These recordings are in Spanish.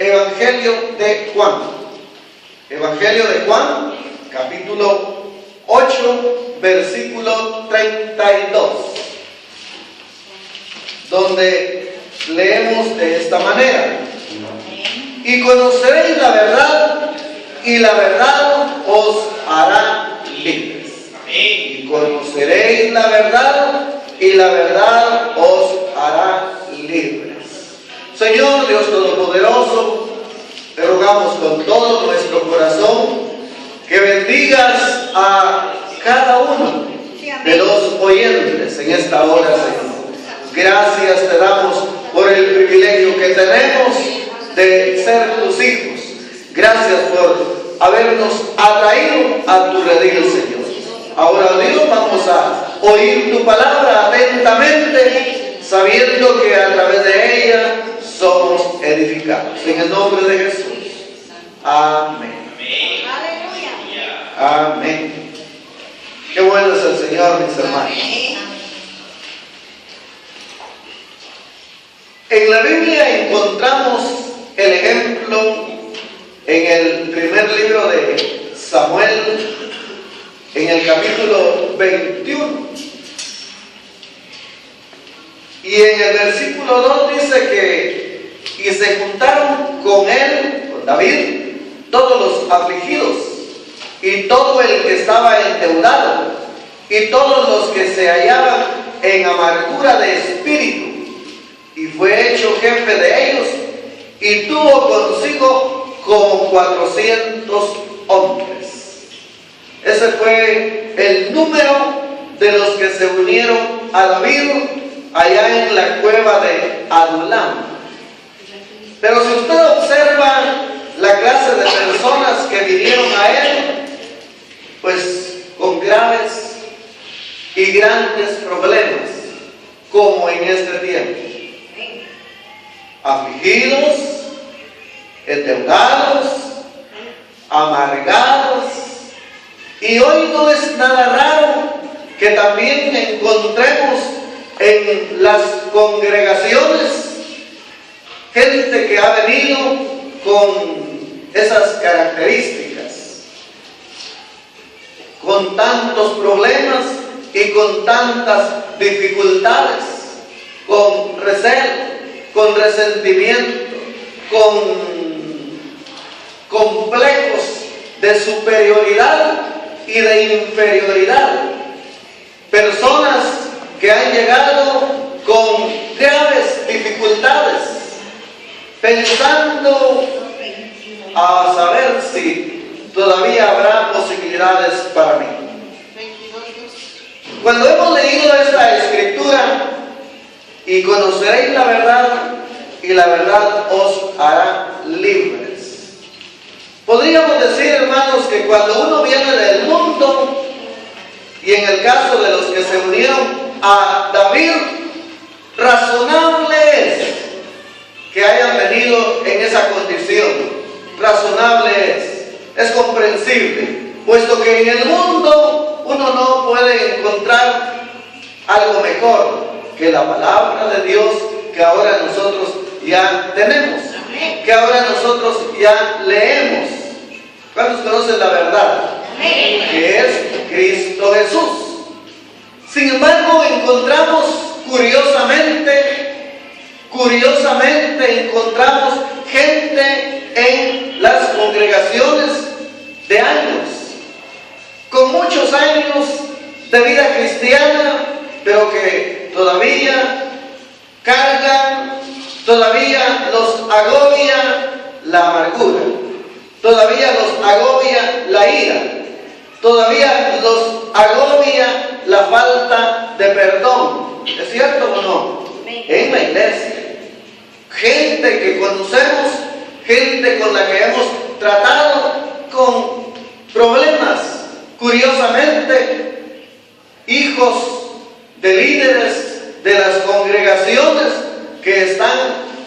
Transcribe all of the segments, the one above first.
Evangelio de Juan. Evangelio de Juan, capítulo 8, versículo 32, donde leemos de esta manera: y conoceréis la verdad, y la verdad os hará libres. Y conoceréis la verdad, y la verdad os hará libres. Señor Dios Todopoderoso, te rogamos con todo nuestro corazón que bendigas a cada uno de los oyentes en esta hora, Señor. Gracias te damos por el privilegio que tenemos de ser tus hijos. Gracias por habernos atraído a tu redil, Señor. Ahora, Dios, vamos a oír tu palabra atentamente, sabiendo que a través de ella somos edificados. En el nombre de Jesús. Amén. Amén. Qué bueno es el Señor, mis hermanos. En la Biblia encontramos el ejemplo en el primer libro de Samuel, en el capítulo 21. Y en el versículo 2 dice que y se juntaron con él, con David, todos los afligidos, y todo el que estaba endeudado, y todos los que se hallaban en amargura de espíritu, y fue hecho jefe de ellos, y tuvo consigo como 400 hombres. Ese fue el número de los que se unieron a David allá en la cueva de Adulam. Pero si usted observa la clase de personas que vinieron a él, pues con graves y grandes problemas, como en este tiempo: afligidos, endeudados, amargados. Y hoy no es nada raro que también encontremos en las congregaciones gente que ha venido con esas características, con tantos problemas y con tantas dificultades, con recelo, con resentimiento, con complejos de superioridad y de inferioridad. Personas que han llegado con graves dificultades, pensando a saber si todavía habrá posibilidades para mí. Cuando hemos leído esta escritura, y conoceréis la verdad, y la verdad os hará libres, podríamos decir, hermanos, que cuando uno viene del mundo, y en el caso de los que se unieron a David, razonable que hayan venido en esa condición. Razonable es comprensible, puesto que en el mundo uno no puede encontrar algo mejor que la palabra de Dios, que ahora nosotros ya tenemos, que ahora nosotros ya leemos. ¿Cuántos conocen la verdad? Que es Cristo Jesús. Sin embargo, encontramos curiosamente encontramos gente en las congregaciones de años, con muchos años de vida cristiana, pero que todavía cargan, todavía los agobia la amargura, todavía los agobia la ira, todavía los agobia la falta de perdón. ¿Es cierto o no? En la iglesia, gente que conocemos, gente con la que hemos tratado con problemas, curiosamente, hijos de líderes de las congregaciones que están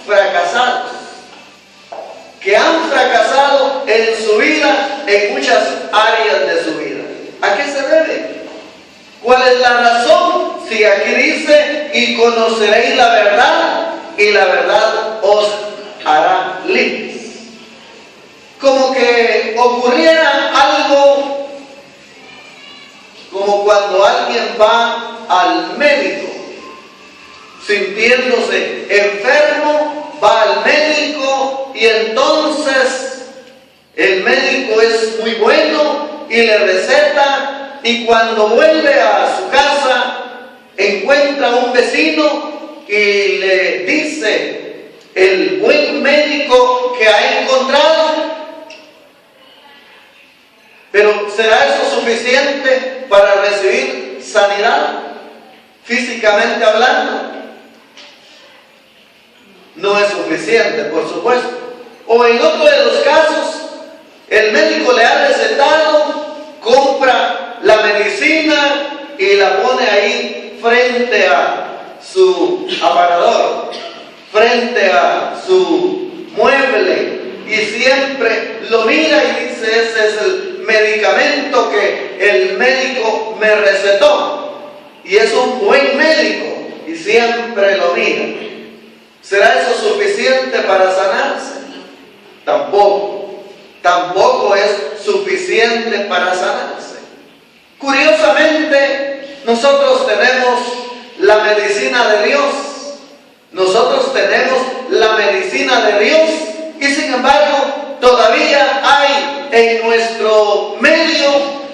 fracasados, que han fracasado en su vida, en muchas áreas de su vida. ¿A qué se debe? ¿Cuál es la razón? Si aquí dice, y conoceréis la verdad, y la verdad os hará libres. como que ocurriera algo, como cuando alguien va al médico sintiéndose enfermo, va al médico y entonces el médico es muy bueno y le receta, y cuando vuelve a su casa encuentra a un vecino y le dice el buen médico que ha encontrado. Pero ¿será eso suficiente para recibir sanidad, físicamente hablando? No es suficiente, por supuesto. O en otro de los casos, el médico le ha recetado, compra la medicina y la pone ahí frente a su aparador, frente a su mueble, y siempre lo mira y dice: ese es el medicamento que el médico me recetó. Y es un buen médico y siempre lo mira. ¿Será eso suficiente para sanarse? Tampoco es suficiente para sanarse. Curiosamente, nosotros tenemos la medicina de Dios. Nosotros tenemos la medicina de Dios, y sin embargo todavía hay en nuestro medio,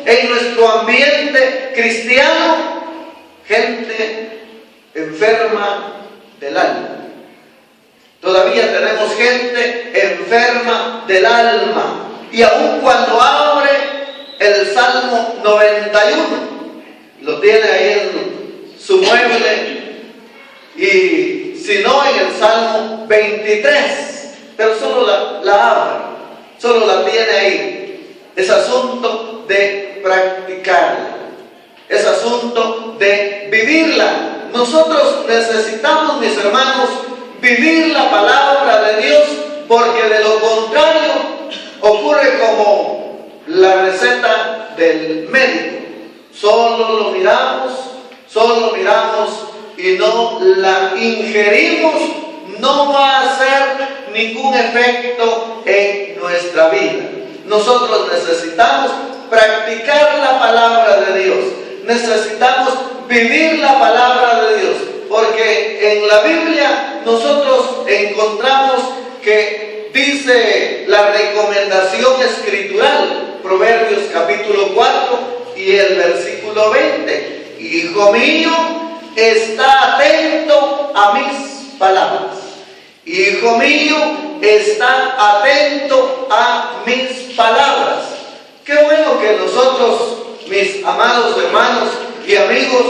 en nuestro ambiente cristiano, gente enferma del alma. Todavía tenemos gente enferma del alma. Y aun cuando abre el Salmo 91, lo tiene ahí en su mueble, y si no, en el Salmo 23, pero solo la abre, solo la tiene ahí. Es asunto de practicarla, es asunto de vivirla. Nosotros necesitamos, mis hermanos, vivir la palabra de Dios, porque de lo contrario ocurre como la receta del médico. Solo lo miramos y no la ingerimos. No va a hacer ningún efecto en nuestra vida. Nosotros necesitamos practicar la palabra de Dios. Necesitamos vivir la palabra de Dios. Porque en la Biblia nosotros encontramos que dice la recomendación escritural, Proverbios capítulo 4 y el versículo 20: Hijo mío, está atento a mis palabras. Hijo mío, está atento a mis palabras. Qué bueno que nosotros, mis amados hermanos y amigos,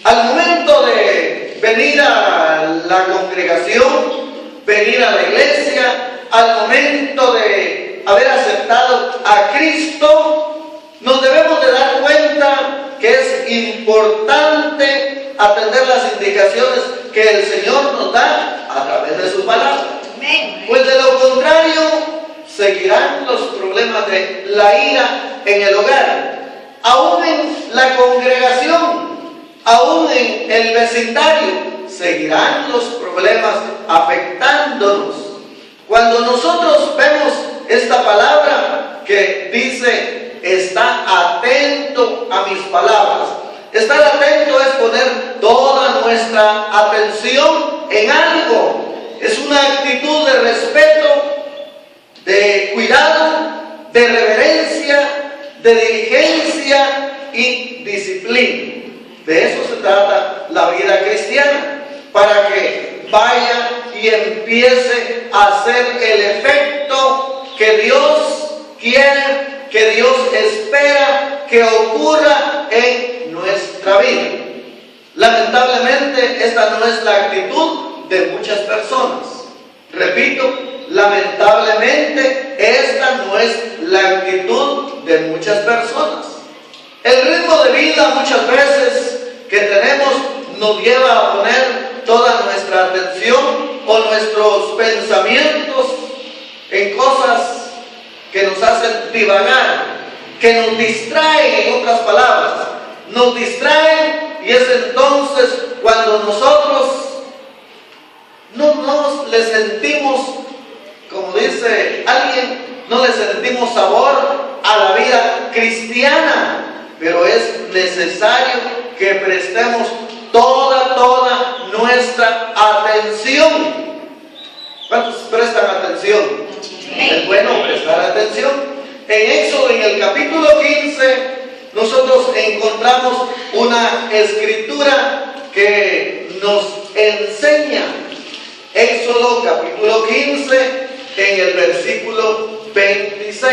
al momento de venir a la congregación, venir a la iglesia, al momento de haber aceptado a Cristo, nos debemos de dar cuenta que es importante atender las indicaciones que el Señor nos da a través de su palabra. Pues de lo contrario, seguirán los problemas de la ira en el hogar, aún en la congregación, aún en el vecindario, seguirán los problemas afectándonos. Cuando nosotros vemos esta palabra que dice: está atento a mis palabras. Estar atento es poner toda nuestra atención en algo. Es una actitud de respeto, de cuidado, de reverencia, de diligencia y disciplina. De eso se trata la vida cristiana, para que vaya y empiece a hacer el efecto que Dios quiere, que Dios espera que ocurra en nuestra vida. Lamentablemente, esta no es la actitud de muchas personas. Repito, lamentablemente, esta no es la actitud de muchas personas. El ritmo de vida muchas veces que tenemos nos lleva a poner toda nuestra atención o nuestros pensamientos en cosas que nos hacen divagar, que nos distraen, en otras palabras, nos distraen, y es entonces cuando nosotros no nos le sentimos, como dice alguien, no le sentimos sabor a la vida cristiana, pero es necesario que prestemos toda nuestra atención. ¿Cuántos prestan atención? Es bueno prestar atención. En Éxodo, en el capítulo 15, nosotros encontramos una escritura que nos enseña. Éxodo capítulo 15, en el versículo 26.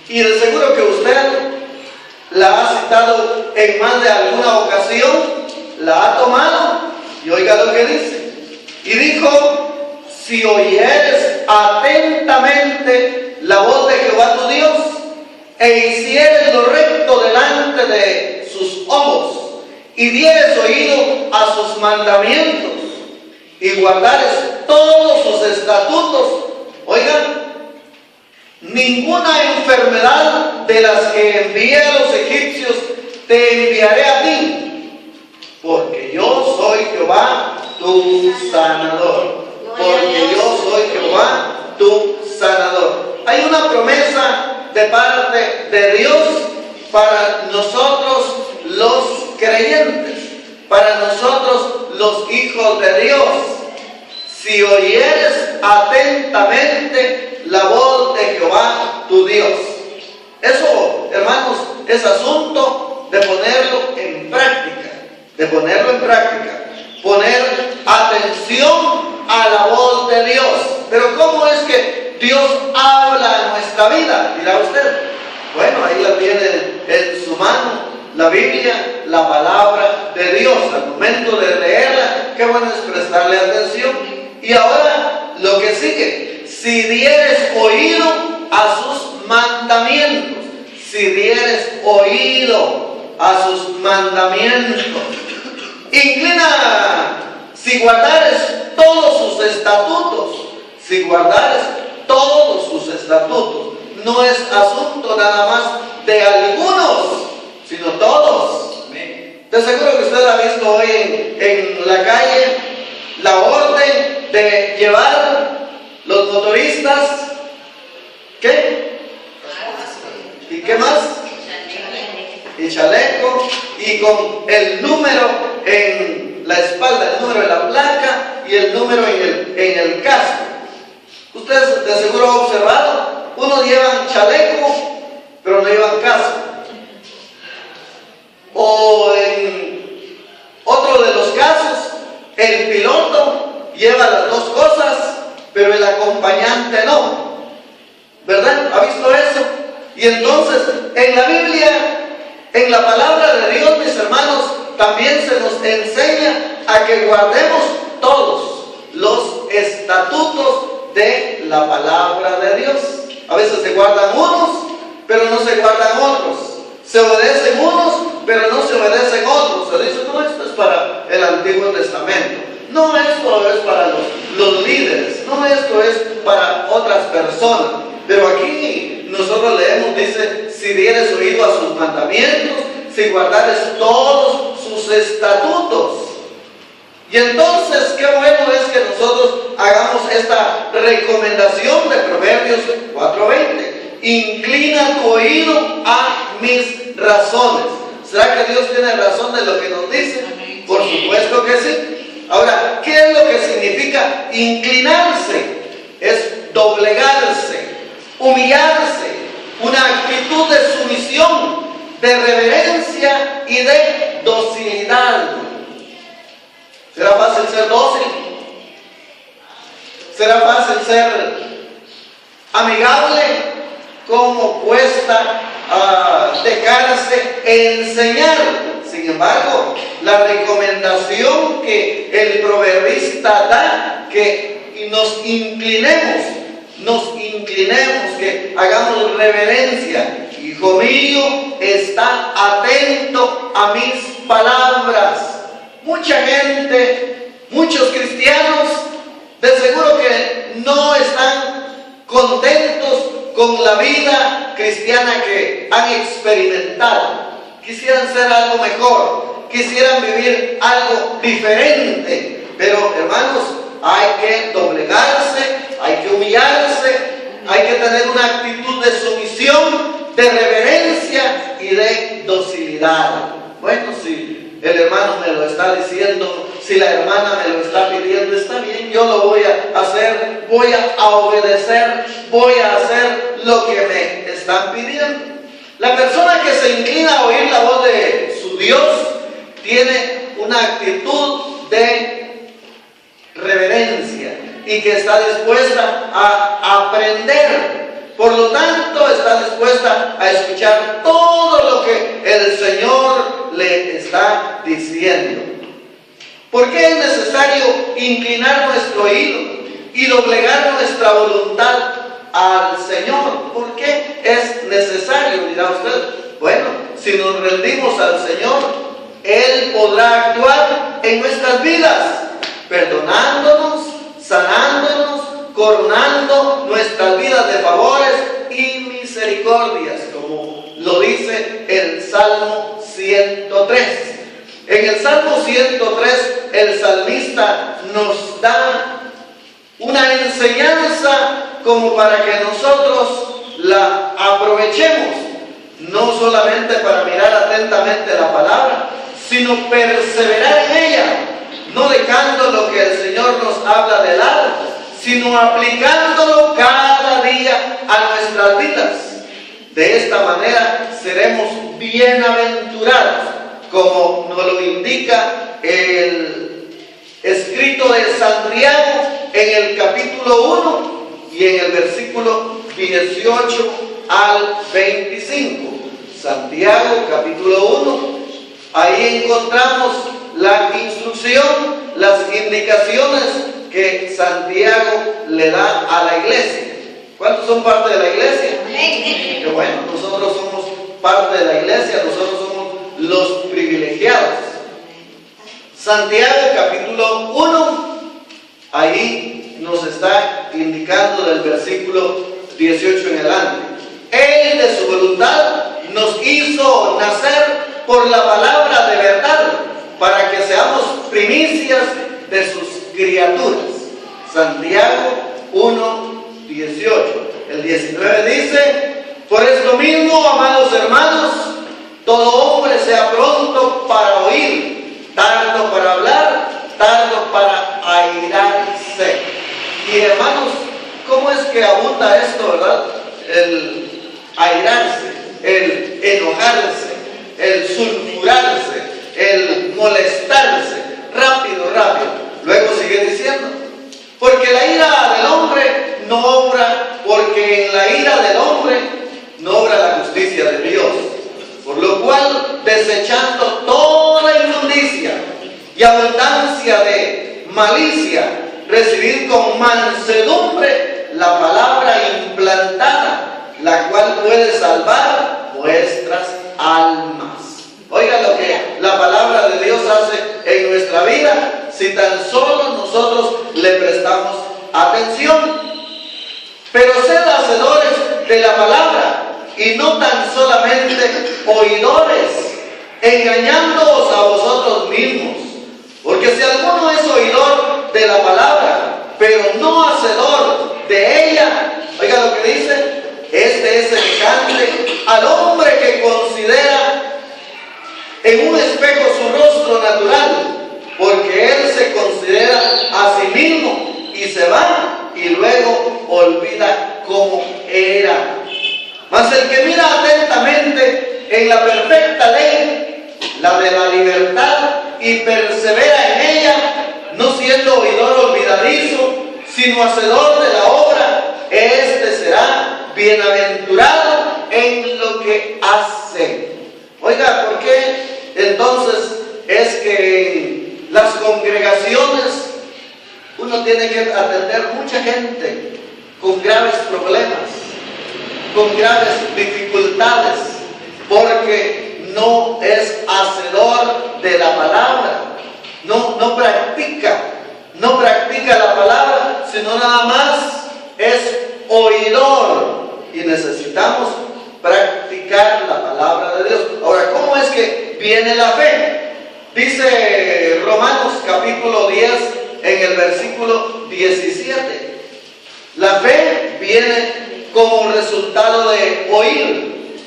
Y de seguro que usted la ha citado en más de alguna ocasión, la ha tomado, y oiga lo que dice. Y dijo: si oyeres atentamente la voz de Jehová tu Dios, e hicieres lo recto delante de sus ojos, y dieres oído a sus mandamientos, y guardares todos sus estatutos, oigan, ninguna enfermedad de las que envié a los egipcios te enviaré a ti, porque yo soy Jehová tu sanador. Porque yo soy Jehová tu sanador. Hay una promesa de parte de Dios para nosotros los creyentes, para nosotros los hijos de Dios. Si oyeres atentamente la voz de Jehová tu Dios. Eso, hermanos, es asunto de ponerlo en práctica, de ponerlo en práctica. Poner atención a la voz de Dios. Pero ¿cómo es que Dios habla en nuestra vida? Dirá usted. Bueno, ahí la tiene en su mano, la Biblia, la palabra de Dios. Al momento de leerla, qué bueno es prestarle atención. Y ahora lo que sigue: si dieres oído a sus mandamientos. Si dieres oído a sus mandamientos. Inclina, si guardares todos sus estatutos. Si guardares todos sus estatutos. No es asunto nada más de algunos, sino todos. De seguro que usted ha visto hoy en la calle la orden de llevar los motoristas, ¿qué? ¿Y qué más? Y chaleco, y con el número en la espalda, el número en la placa y el número en el casco. Ustedes de seguro han observado, unos llevan chaleco, pero no llevan casco. O en otro de los casos, el piloto lleva las dos cosas, pero el acompañante no. ¿Verdad? ¿Ha visto eso? Y entonces, en la Biblia, en la palabra de Dios, mis hermanos, también se nos enseña a que guardemos todos los estatutos de la palabra de Dios. A veces se guardan unos, pero no se guardan otros. Se obedecen unos, pero no se obedecen otros. Se dice: no, esto es para el Antiguo Testamento. No, esto es para los líderes. No, esto es para otras personas. Pero aquí nosotros leemos, dice: si dieres oído a sus mandamientos, si guardares todos sus estatutos. Y entonces, qué bueno es que nosotros hagamos esta recomendación de Proverbios 4:20. Inclina tu oído a mis razones. ¿Será que Dios tiene razón de lo que nos dice? Por supuesto que sí. Ahora, ¿qué es lo que significa inclinarse? Es doblegarse, humillarse, una actitud de sumisión, de reverencia y de docilidad. ¿Será fácil ser dócil? ¿Será fácil ser amigable? ¿Cómo cuesta dejarse enseñar? Sin embargo, la recomendación que el proverbista da, que nos inclinemos, que hagamos reverencia. Hijo mío, está atento a mis palabras. Mucha gente, muchos cristianos, de seguro que no están contentos con la vida cristiana que han experimentado. Quisieran ser algo mejor, quisieran vivir algo diferente. Pero hermanos, hay que doblegarse, hay que humillarse, hay que tener una actitud de sumisión, de reverencia y de docilidad. Bueno, si el hermano me lo está diciendo, si la hermana me lo está pidiendo, está bien, yo lo voy a hacer, voy a obedecer, voy a hacer lo que me están pidiendo. La persona que se inclina a oír la voz de su Dios tiene una actitud de reverencia y que está dispuesta a aprender. Por lo tanto, está dispuesta a escuchar todo lo que el Señor le está diciendo. ¿Por qué es necesario inclinar nuestro oído y doblegar nuestra voluntad al Señor? ¿Por qué es necesario? Dirá usted. Bueno, si nos rendimos al Señor, Él podrá actuar en nuestras vidas, perdonándonos, sanándonos, coronando nuestras vidas de favores y misericordias, como lo dice el Salmo 103. En el Salmo 103, el salmista nos da una enseñanza como para que nosotros la aprovechemos, no solamente para mirar atentamente la palabra, sino perseverar en ella, no dejando lo que el Señor nos habla de lado, sino aplicándolo cada día a nuestras vidas. De esta manera seremos bienaventurados, como nos lo indica el escrito de Santiago en el capítulo 1 y en el versículo 18 al 25. Santiago capítulo 1, ahí encontramos la instrucción, las indicaciones que Santiago le da a la iglesia. ¿Cuántos son parte de la iglesia? Que bueno, nosotros somos parte de la iglesia, nosotros somos los privilegiados. Santiago capítulo 1, ahí nos está indicando del versículo 18 en adelante. Él de su voluntad nos hizo nacer por la palabra de verdad, para que seamos primicias de sus criaturas. Santiago 1, 18. El 19 dice: por esto mismo, amados hermanos, todo hombre sea pronto para oír, tardo para hablar, tardo para airarse. Y hermanos, ¿cómo es que abunda esto, verdad? El airarse, el enojarse, el sulfurarse, el molestarse, rápido. Luego sigue diciendo: porque la ira del hombre no obra, porque en la ira del hombre no obra la justicia de Dios. Por lo cual, desechando toda inmundicia y abundancia de malicia, recibid con mansedumbre la palabra implantada, la cual puede salvar vuestras almas. Oiga lo que la palabra de Dios hace en nuestra vida si tan solo nosotros le prestamos atención. Pero sed hacedores de la palabra y no tan solamente oidores, engañándoos a vosotros mismos. Porque si alguno es oidor de la palabra, pero no hacedor de ella, oiga lo que dice: este es semejante al hombre que considera en un espejo su rostro natural, porque él se considera a sí mismo y se va y luego olvida cómo era. Mas el que mira atentamente en la perfecta ley, la de la libertad, y persevera en ella, no siendo oidor olvidadizo, sino hacedor de la obra, este será bienaventurado en lo que hace. Oiga, ¿por qué entonces es que en las congregaciones uno tiene que atender mucha gente con graves problemas, con graves dificultades, porque no es hacedor de la palabra, no practica la palabra, sino nada más es oidor? Y necesitamos practicar la palabra de Dios. Ahora, ¿cómo es que viene la fe? Dice Romanos capítulo 10 en el versículo 17. La fe viene como resultado de oír.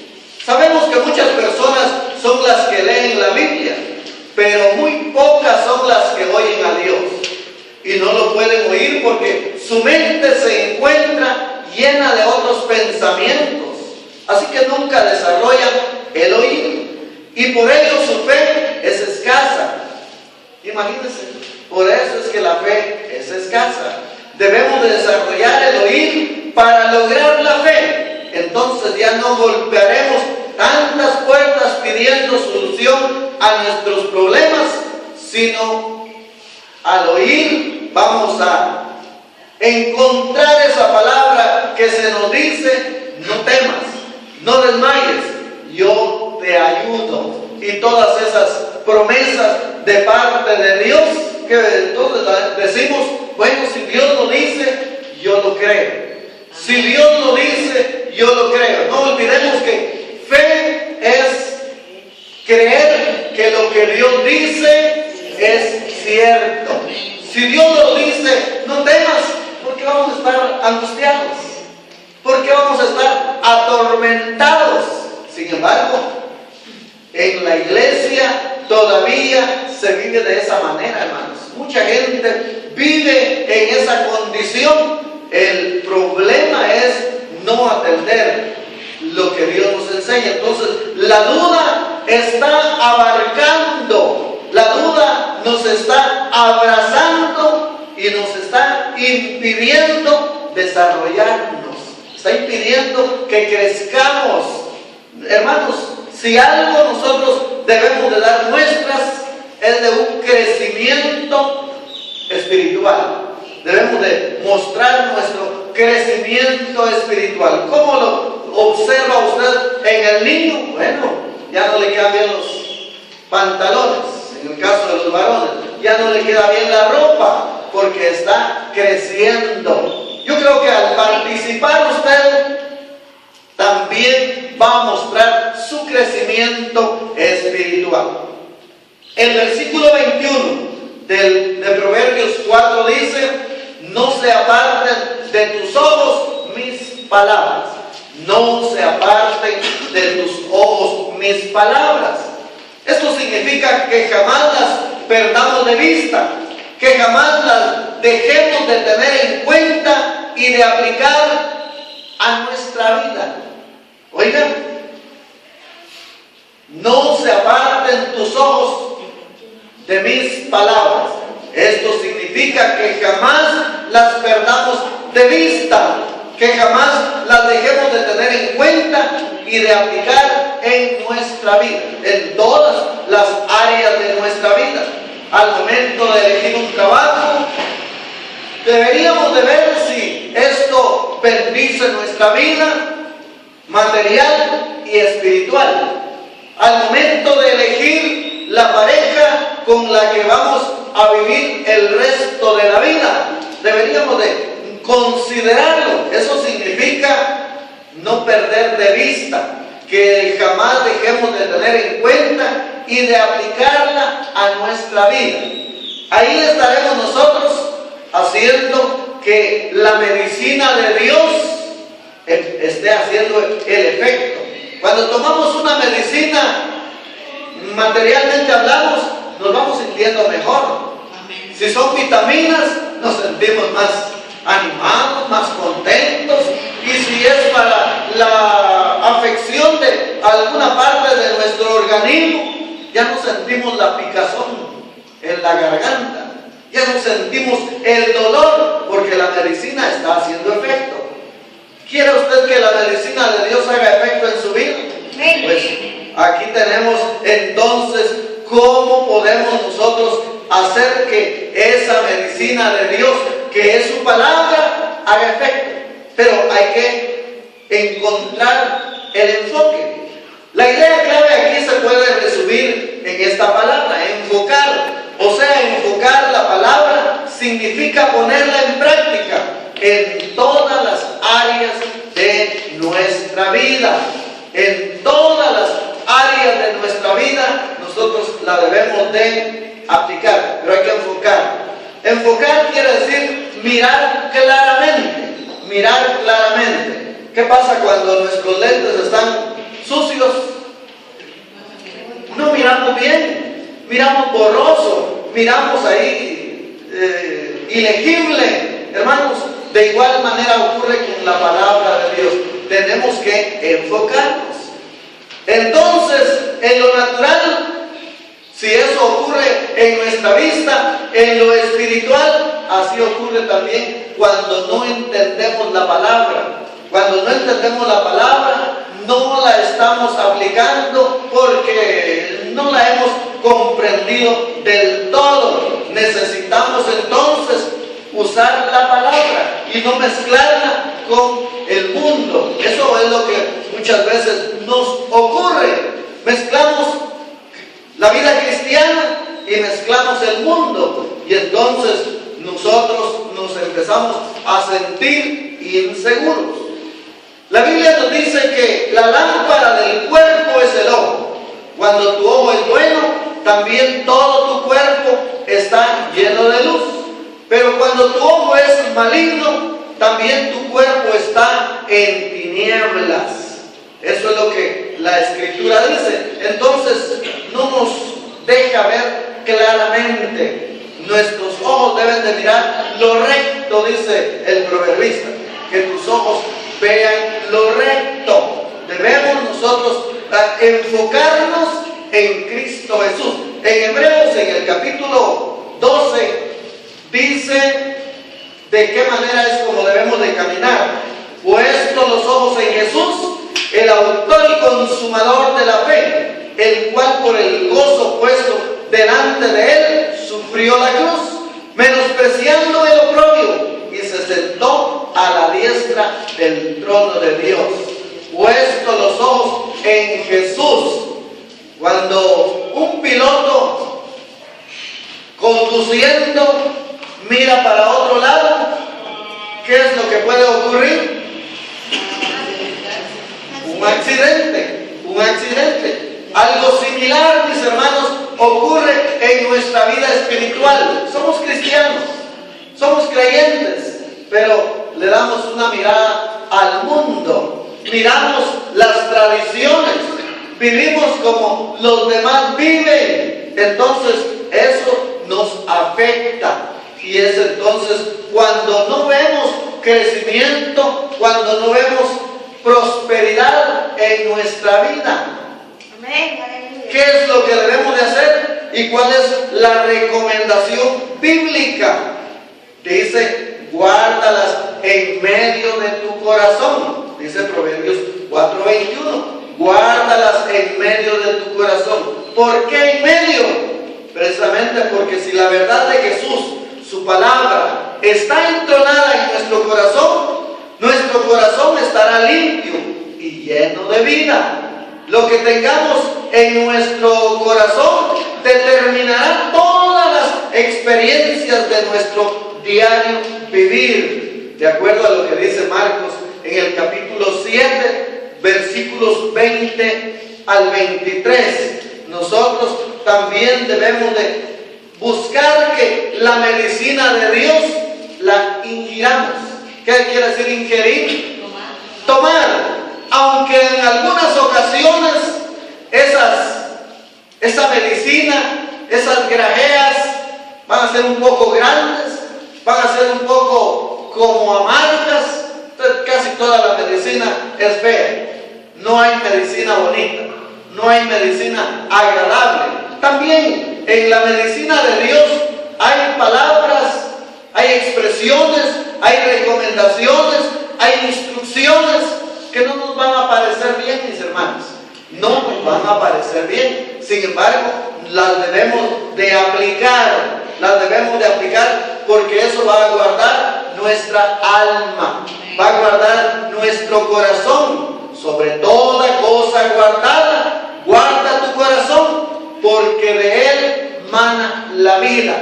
Sabemos que muchas personas son las que leen la Biblia, pero muy pocas son las que oyen a Dios. Y no lo pueden oír porque su mente se encuentra llena de otros pensamientos. Así que nunca desarrollan el oír. Y por ello su fe es escasa. Imagínense, por eso es que la fe es escasa. Debemos de desarrollar el oír para lograr la fe. Entonces ya no golpearemos tantas puertas pidiendo solución a nuestros problemas, sino al oír vamos a encontrar esa palabra que se nos dice: no temas, no desmayes, yo te ayudo. Y todas esas promesas de parte de Dios, que entonces decimos: bueno, si Dios lo dice, yo lo creo. Si Dios lo dice, yo lo creo. No olvidemos que fe es creer que lo que Dios dice es cierto. Si Dios lo dice, no temas, porque vamos a estar angustiados, porque vamos a estar atormentados. Sin embargo, en la iglesia todavía se vive de esa manera, hermanos. Mucha gente vive en esa condición. El problema es no atender lo que Dios nos enseña. Entonces, la duda está abarcando, la duda nos está abrazando y nos está impidiendo desarrollarnos, está impidiendo que crezcamos. Hermanos, si algo nosotros debemos de dar muestras es de un crecimiento espiritual. Debemos de mostrar nuestro crecimiento espiritual. ¿Cómo lo observa usted en el niño? Bueno, ya no le quedan bien los pantalones, en el caso de los varones, ya no le queda bien la ropa, porque está creciendo. Yo creo que al participar usted también va a mostrar su crecimiento espiritual. El versículo 21 de Proverbios 4 dice: no se aparten de tus ojos mis palabras. No se aparten de tus ojos mis palabras. Esto significa que jamás las perdamos de vista, que jamás las dejemos de tener en cuenta y de aplicar a nuestra vida. Oigan, no se aparten tus ojos de mis palabras. Esto significa que jamás las perdamos de vista, que jamás las dejemos de tener en cuenta y de aplicar en nuestra vida, en todas las áreas de nuestra vida. Al momento de elegir un trabajo, deberíamos de ver si esto bendice nuestra vida material y espiritual. Al momento de elegir la pareja con la que vamos a vivir el resto de la vida, deberíamos de considerarlo. Eso significa no perder de vista, que jamás dejemos de tener en cuenta y de aplicarla a nuestra vida. Ahí estaremos nosotros haciendo que la medicina de Dios esté haciendo el efecto. Cuando tomamos una medicina, materialmente hablamos, nos vamos sintiendo mejor. Si son vitaminas, nos sentimos más animados, más contentos. Y si es para la afección de alguna parte de nuestro organismo, ya no sentimos la picazón en la garganta, ya no sentimos el dolor, porque la medicina está haciendo efecto. ¿Quiere usted que la medicina de Dios haga efecto en su vida? Pues aquí tenemos entonces cómo podemos nosotros hacer que esa medicina de Dios, que es su palabra, haga efecto. Pero hay que encontrar el enfoque. La idea clave aquí se puede resumir en esta palabra: enfocar. O sea, enfocar la palabra significa ponerla en práctica en todas las áreas de nuestra vida. En todas las áreas de nuestra vida nosotros la debemos de aplicar, pero hay que enfocar. Enfocar quiere decir mirar claramente, mirar claramente. ¿Qué pasa cuando nuestros lentes están sucios? No miramos bien, miramos borroso, miramos ahí ilegible. Hermanos, de igual manera ocurre con la palabra de Dios. Tenemos que enfocarnos. Entonces, en lo natural, si eso ocurre en nuestra vista, en lo espiritual, así ocurre también cuando no entendemos la palabra. Cuando no entendemos la palabra, no la estamos aplicando porque no la hemos comprendido del todo. Necesitamos entonces usar la palabra y no mezclarla con el mundo. Eso es lo que muchas veces nos ocurre. Mezclamos la vida cristiana y mezclamos el mundo, y entonces nosotros nos empezamos a sentir inseguros. La Biblia nos dice que la lámpara del cuerpo es el ojo. Cuando tu ojo es bueno, también todo tu cuerpo está lleno de luz. Pero cuando tu ojo es maligno, también tu cuerpo está en tinieblas. Eso es lo que la Escritura dice. Entonces, no nos deja ver claramente. Nuestros ojos deben de mirar lo recto, dice el proverbista. Que tus ojos vean lo recto. Debemos nosotros enfocarnos en Cristo Jesús. En Hebreos, en el capítulo 12, dice de qué manera es como debemos de caminar. Puestos los ojos en Jesús, el autor y consumador de la fe, el cual por el gozo puesto delante de él sufrió la cruz, menospreciando el oprobio, y se sentó a la diestra del trono de Dios. Puestos los ojos en Jesús. Cuando un piloto conduciendo mira para otro lado, ¿qué es lo que puede ocurrir? Un accidente. Algo similar, mis hermanos, ocurre en nuestra vida espiritual. Somos cristianos, somos creyentes, pero le damos una mirada al mundo, miramos las tradiciones, vivimos como los demás viven. Entonces eso nos afecta, y es entonces cuando no vemos crecimiento, cuando no vemos prosperidad en nuestra vida. ¿Qué es lo que debemos de hacer? ¿Y cuál es la recomendación bíblica? Dice, guárdalas en medio de tu corazón. Dice Proverbios 4:21. Guárdalas en medio de tu corazón. ¿Por qué en medio? Precisamente porque si la verdad de Jesús, su palabra, está entronada en nuestro corazón estará limpio y lleno de vida. Lo que tengamos en nuestro corazón determinará todas las experiencias de nuestro diario vivir. De acuerdo a lo que dice Marcos en el capítulo 7, versículos 20 al 23. Nosotros también debemos de buscar que la medicina de Dios la ingiramos. ¿Qué quiere decir ingerir? Tomar. Aunque en algunas ocasiones esa medicina, esas grajeas van a ser un poco grandes, van a ser un poco como amargas. Casi toda la medicina es fea. No hay medicina bonita, no hay medicina agradable. También en la medicina de Dios hay palabras, hay expresiones, hay recomendaciones, hay instrucciones que no nos van a parecer bien, mis hermanos. No nos van a parecer bien. Sin embargo, las debemos de aplicar. Las debemos de aplicar porque eso va a guardar nuestra alma, va a guardar nuestro corazón. Sobre toda cosa guardada, guarda tu corazón, porque de él mana la vida.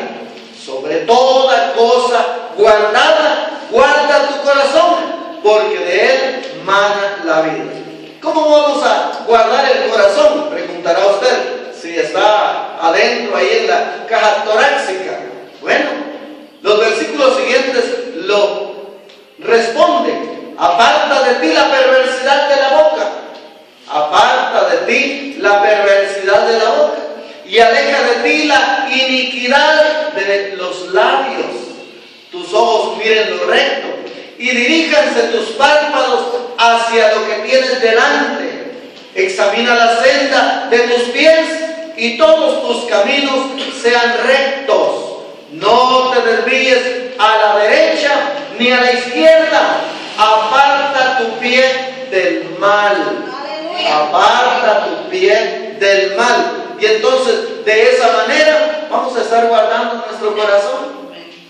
Sobre toda cosa guardada, guarda tu corazón, porque de él mana la vida. ¿Cómo vamos a guardar el corazón? Preguntará usted, si está adentro ahí en la caja torácica. Bueno, los versículos siguientes lo responden. aparta de ti la perversidad de la boca. Aparta de ti la perversidad de la boca. Y aleja de ti la iniquidad de los labios. Tus ojos miren lo recto y diríjanse tus párpados hacia lo que tienes delante. Examina la senda de tus pies y todos tus caminos sean rectos. No te desvíes a la derecha ni a la izquierda. Aparta tu pie del mal. Aparta tu pie del mal. Y entonces, de esa manera, vamos a estar guardando nuestro corazón.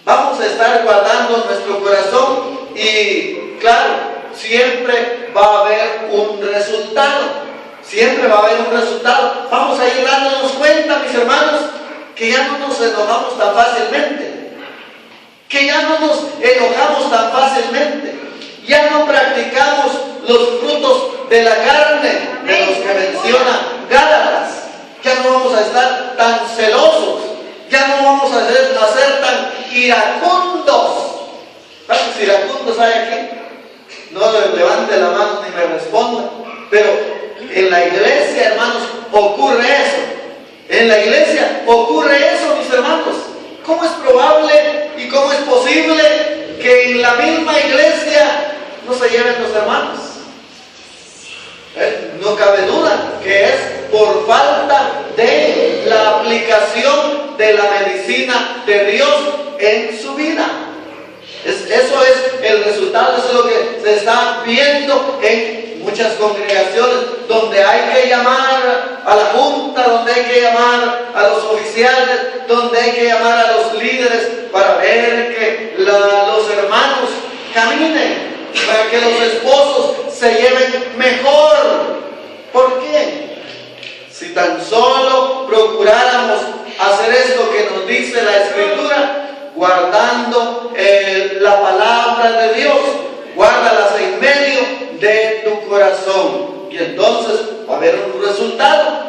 Vamos a estar guardando nuestro corazón. Y claro, siempre va a haber un resultado. Siempre va a haber un resultado. Vamos a ir dándonos cuenta, mis hermanos, que ya no nos enojamos tan fácilmente. Que ya no nos enojamos tan fácilmente. Ya no practicamos los frutos de la carne, de los que menciona Gálatas. Ya no vamos a estar tan celosos. Ya no vamos a ser tan iracundos. ¿Cuántos iracundos hay aquí? No levante la mano ni me responda. Pero en la iglesia, hermanos, ocurre eso. En la iglesia ocurre eso, mis hermanos. ¿Cómo es probable y cómo es posible que en la misma iglesia no se lleven los hermanos? No cabe duda que es por falta de la aplicación de la medicina de Dios en su vida. Eso es el resultado, eso es lo que se está viendo en muchas congregaciones, donde hay que llamar a la junta, donde hay que llamar a los oficiales, donde hay que llamar a los líderes para ver que los hermanos caminen, para que los esposos se lleven mejor. ¿Por qué? Si tan solo procuráramos hacer esto que nos dice la Escritura, guardando la palabra de Dios, guárdalas en medio de tu corazón, y entonces va a haber un resultado.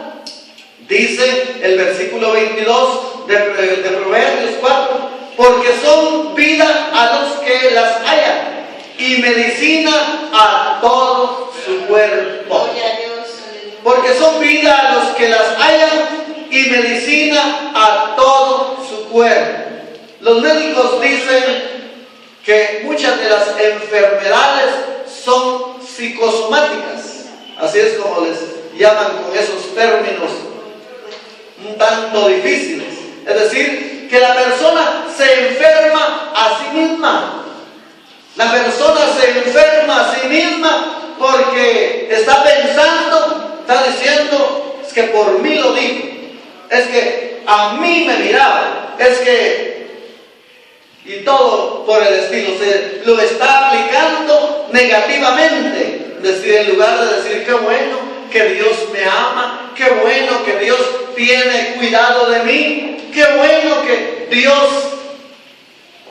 Dice el versículo 22 de Proverbios 4: porque son vida a los que las hallan y medicina a todo su cuerpo. Porque son vida a los que las hallan y medicina a todo su cuerpo. Los médicos dicen que muchas de las enfermedades son psicosomáticas. Así es como les llaman con esos términos un tanto difíciles. Es decir, que la persona se enferma a sí misma. La persona se enferma a sí misma porque está pensando, está diciendo, es que por mí lo dijo, es que a mí me miraba, es que... Y todo por el estilo, se lo está aplicando negativamente. Es decir, en lugar de decir qué bueno que Dios me ama, qué bueno que Dios tiene cuidado de mí, qué bueno que Dios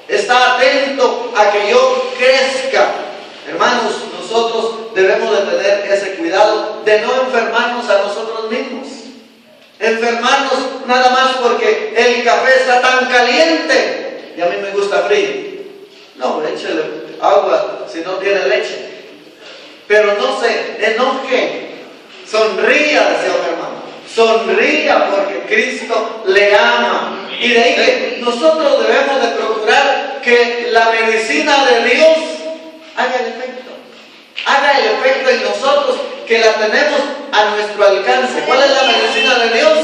está atento a que yo crezca. Hermanos, nosotros debemos de tener ese cuidado de no enfermarnos a nosotros mismos. Enfermarnos nada más porque el café está tan caliente y a mí me gusta frío. No, échale agua si no tiene leche. Pero no se enoje. Sonría, decía un hermano. Sonría porque Cristo le ama. Y de ahí que nosotros debemos de procurar que la medicina de Dios haga el efecto. Haga el efecto en nosotros, que la tenemos a nuestro alcance. ¿Cuál es la medicina de Dios?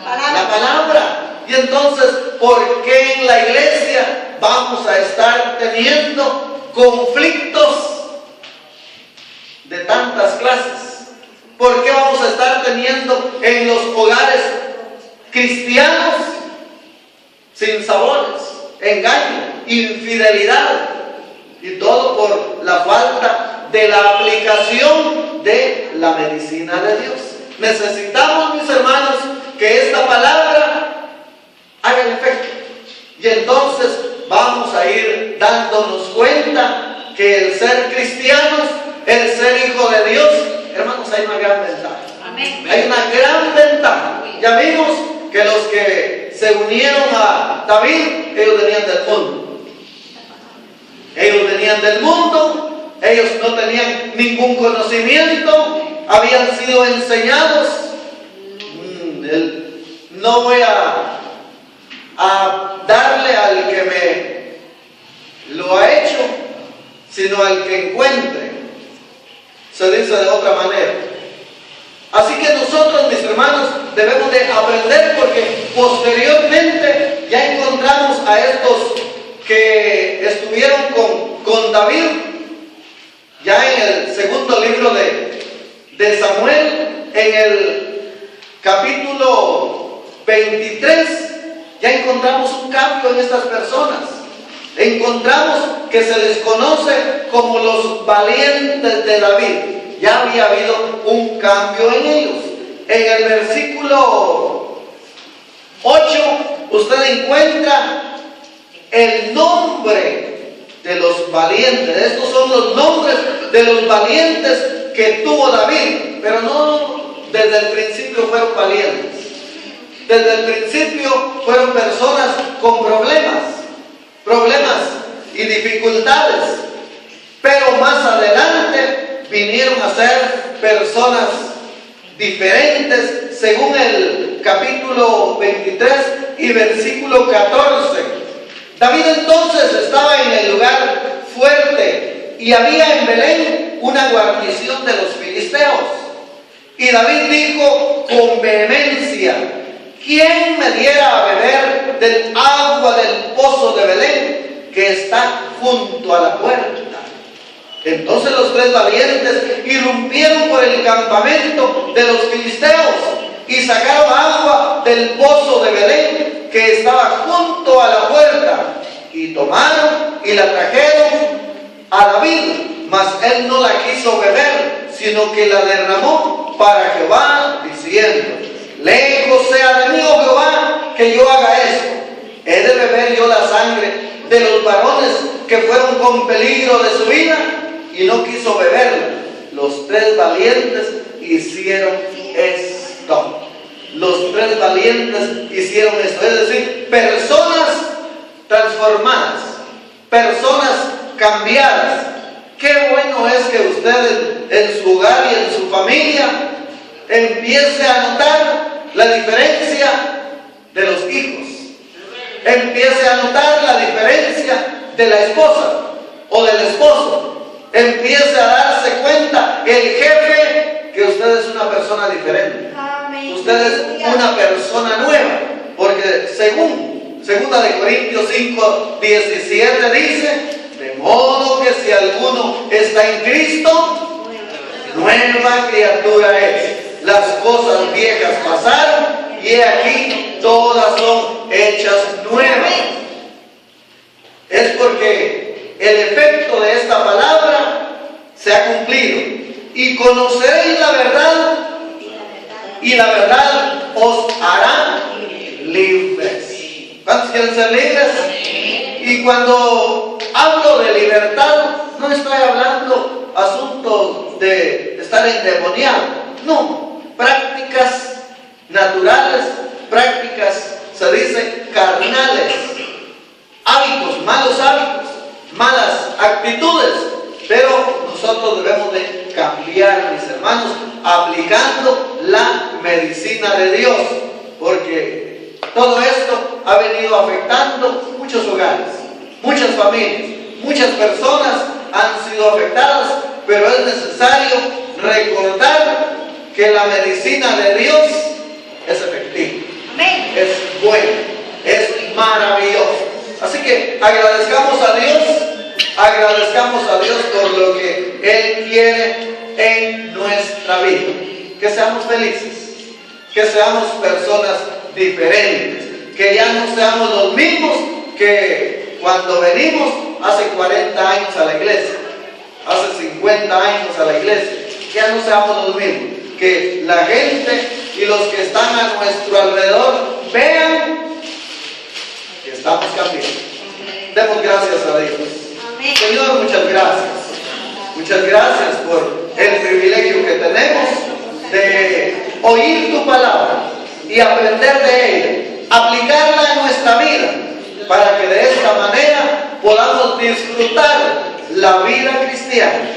La palabra. Y entonces, ¿por qué en la iglesia vamos a estar teniendo conflictos de tantas clases? ¿Por qué vamos a estar teniendo en los hogares cristianos sinsabores, engaño, infidelidad? Y todo por la falta de la aplicación de la medicina de Dios. Necesitamos, mis hermanos, que esta palabra haga el efecto. Y entonces vamos a ir dándonos cuenta que el ser cristianos, el ser hijo de Dios, hermanos, hay una gran ventaja. Amén. Hay una gran ventaja. Ya vimos que los que se unieron a David, ellos venían del mundo. Ellos venían del mundo, ellos no tenían ningún conocimiento, habían sido enseñados. No voy a darle al que me lo ha hecho, sino al que encuentre. Se dice de otra manera. Así que nosotros, mis hermanos, debemos de aprender, porque posteriormente ya encontramos a estos que estuvieron con David, ya en el segundo libro de Samuel, en el capítulo 23, ya encontramos un cambio en estas personas. Encontramos que se les conoce como los valientes de David. Ya había habido un cambio en ellos. En el versículo 8 usted encuentra el nombre de los valientes. Estos son los nombres de los valientes que tuvo David, pero no desde el principio fueron valientes. Desde el principio fueron personas con problemas y dificultades, pero más adelante vinieron a ser personas diferentes, según el capítulo 23 y versículo 14. David entonces estaba en el lugar fuerte y había en Belén una guarnición de los filisteos. Y David dijo con vehemencia: ¿quién me diera a beber del agua del pozo de Belén, que está junto a la puerta? Entonces los tres valientes irrumpieron por el campamento de los filisteos y sacaron agua del pozo de Belén, que estaba junto a la puerta, y tomaron y la trajeron a David, mas él no la quiso beber, sino que la derramó para Jehová, diciendo: lejos sea de mí, oh Jehová, que yo haga esto. ¿He de beber yo la sangre de los varones que fueron con peligro de su vida? Y no quiso beberla. Los tres valientes hicieron esto. Los tres valientes hicieron esto. Es decir, personas transformadas, personas cambiadas. Qué bueno es que usted en su hogar y en su familia empiece a notar la diferencia de los hijos. Empiece a notar la diferencia de la esposa o del esposo. Empiece a darse cuenta el jefe que usted es una persona diferente. Amén. Usted es una persona nueva, porque según 2 Corintios 5:17 dice: de modo que si alguno está en Cristo, nueva criatura es. Las cosas viejas pasaron y he aquí todas son hechas nuevas. Es porque el efecto de esta palabra se ha cumplido. Y conoceréis la verdad, y la verdad os hará libres. ¿Cuántos quieren ser libres? Y cuando hablo de libertad, no estoy hablando asuntos de estar endemoniado. No, prácticas naturales, prácticas, se dice, carnales, hábitos, malas actitudes, pero nosotros debemos de cambiar, mis hermanos, aplicando la medicina de Dios, porque todo esto ha venido afectando muchos hogares, muchas familias, muchas personas han sido afectadas, pero es necesario recordar que la medicina de Dios es efectiva. Amén. Es buena, es maravillosa. Así que agradezcamos a Dios por lo que Él quiere en nuestra vida. Que seamos felices, que seamos personas diferentes, que ya no seamos los mismos que cuando venimos hace 40 años a la iglesia, hace 50 años a la iglesia. Que ya no seamos los mismos, que la gente y los que están a nuestro alrededor vean que estamos cambiando. Demos gracias a Dios. Amén. Señor, muchas gracias. Muchas gracias por el privilegio que tenemos de oír tu palabra y aprender de ella, aplicarla en nuestra vida, para que de esta manera podamos disfrutar la vida cristiana.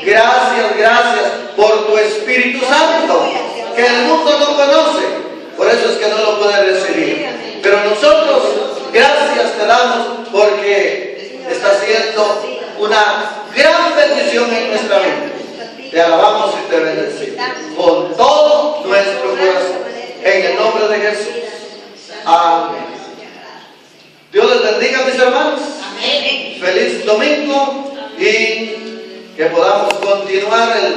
Gracias, gracias por tu Espíritu Santo, que el mundo no conoce, por eso es que no lo puede recibir. Pero nosotros, gracias te damos porque está siendo una gran bendición en nuestra vida. Te alabamos y te bendecimos con todo nuestro corazón. En el nombre de Jesús. Amén. Dios les bendiga, mis hermanos. Feliz domingo y que podamos continuar el